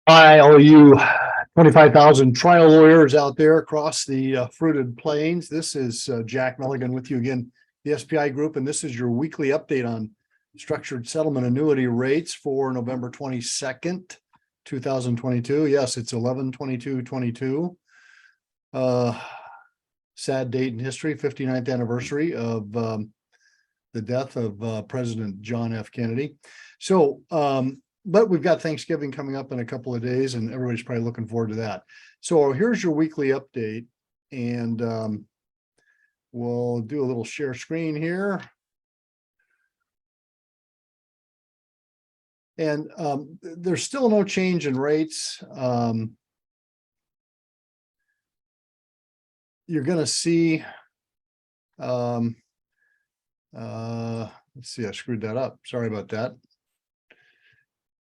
Hi, all you 25,000 trial lawyers out there across the fruited plains. This is Jack Milligan with you again, the SPI Group, and this is your weekly update on structured settlement annuity rates for November 22nd, 2022. Yes, it's 11/22/22. Sad date in history, 59th anniversary of the death of President John F. Kennedy. So, but we've got Thanksgiving coming up in a couple of days, and everybody's probably looking forward to that. So here's your weekly update, and we'll do a little share screen here. And there's still no change in rates. You're going to see, let's see, I screwed that up. Sorry about that.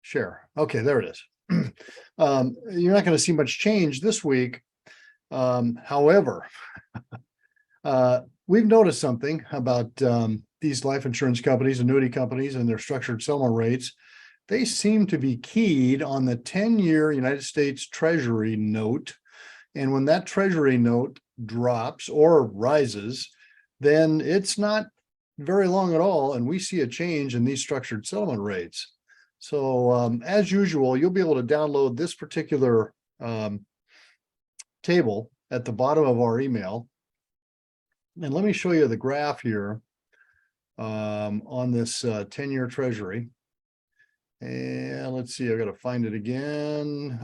Share. Okay, there it is. You're not going to see much change this week. However, we've noticed something about these life insurance companies, annuity companies, and their structured settlement rates. They seem to be keyed on the 10-year United States Treasury note. And when that Treasury note drops or rises, then it's not very long at all. And we see a change in these structured settlement rates. So as usual, you'll be able to download this particular table at the bottom of our email. And let me show you the graph here on this 10-year Treasury. And let's see, I've got to find it again.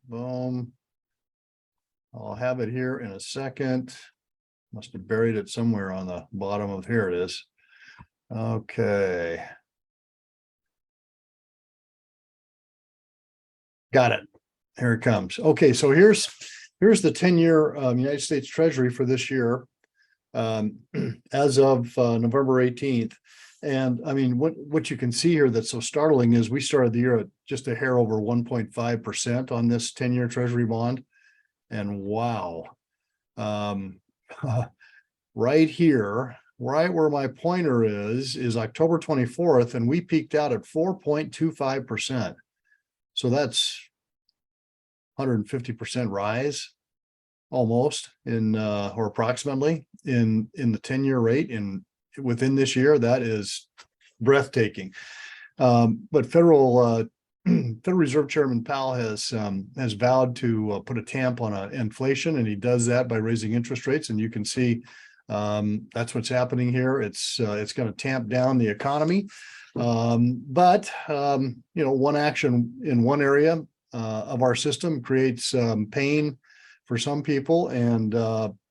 Boom. I'll have it here in a second. Must have buried it somewhere on the bottom of, here it is. Okay. Got it. Here it comes. Okay, so here's the 10-year United States Treasury for this year as of November 18th. And I mean, what you can see here that's so startling is we started the year at just a hair over 1.5% on this 10-year Treasury bond. And wow, right here, right where my pointer is October 24th, and we peaked out at 4.25%. So that's 150% rise almost in or approximately in the 10-year rate within this year. That is breathtaking. But Federal Reserve Chairman Powell has vowed to put a tamp on inflation, and he does that by raising interest rates. And you can see that's what's happening here. It's going to tamp down the economy. But you know, one action in one area of our system creates pain for some people and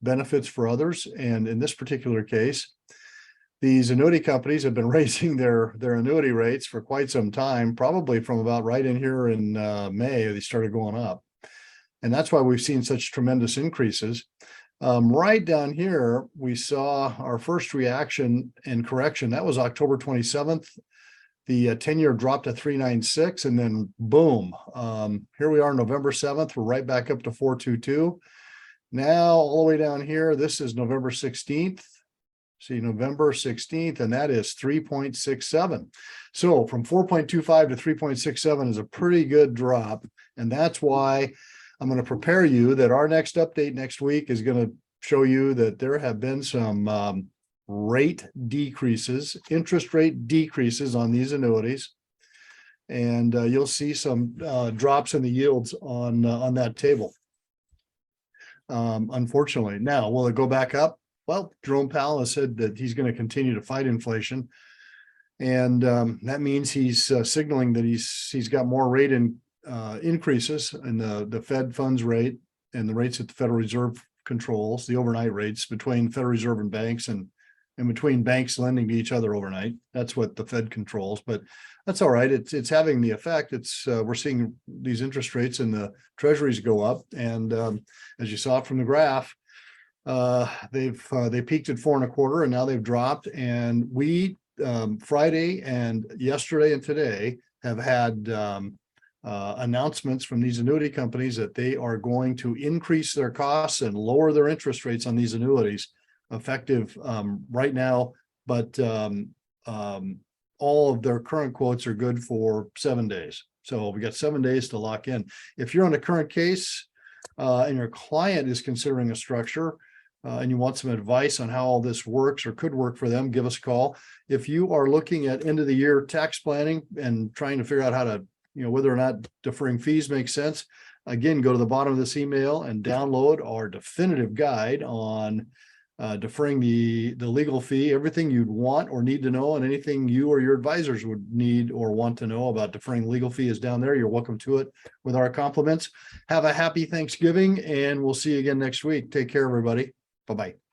benefits for others. And in this particular case, these annuity companies have been raising their annuity rates for quite some time, probably from about right in here in May, they started going up. And that's why we've seen such tremendous increases. Right down here, we saw our first reaction and correction. That was October 27th. The 10-year dropped to 396, and then boom, here we are November 7th. We're right back up to 422. Now, all the way down here, this is November 16th. See, November 16th, and that is 3.67. So from 4.25 to 3.67 is a pretty good drop. And that's why I'm going to prepare you that our next update next week is going to show you that there have been some rate decreases, interest rate decreases on these annuities. And you'll see some drops in the yields on that table. Unfortunately. Now, will it go back up? Well, Jerome Powell has said that he's going to continue to fight inflation. And that means he's signaling that he's got more rate increases in the Fed funds rate and the rates that the Federal Reserve controls, the overnight rates between Federal Reserve and banks, and between banks lending to each other overnight. That's what the Fed controls, but that's all right. It's having the effect. We're seeing these interest rates in the treasuries go up. And as you saw from the graph, they peaked at 4.25, and now they've dropped. And we Friday and yesterday and today have had announcements from these annuity companies that they are going to increase their costs and lower their interest rates on these annuities effective right now, but all of their current quotes are good for 7 days. So we got 7 days to lock in. If you're on a current case and your client is considering a structure and you want some advice on how all this works or could work for them, give us a call. If you are looking at end of the year tax planning and trying to figure out how to, whether or not deferring fees makes sense, again, go to the bottom of this email and download our definitive guide on deferring the legal fee, everything you'd want or need to know, and anything you or your advisors would need or want to know about deferring the legal fee is down there. You're welcome to it with our compliments. Have a happy Thanksgiving, and we'll see you again next week. Take care, everybody. Bye-bye.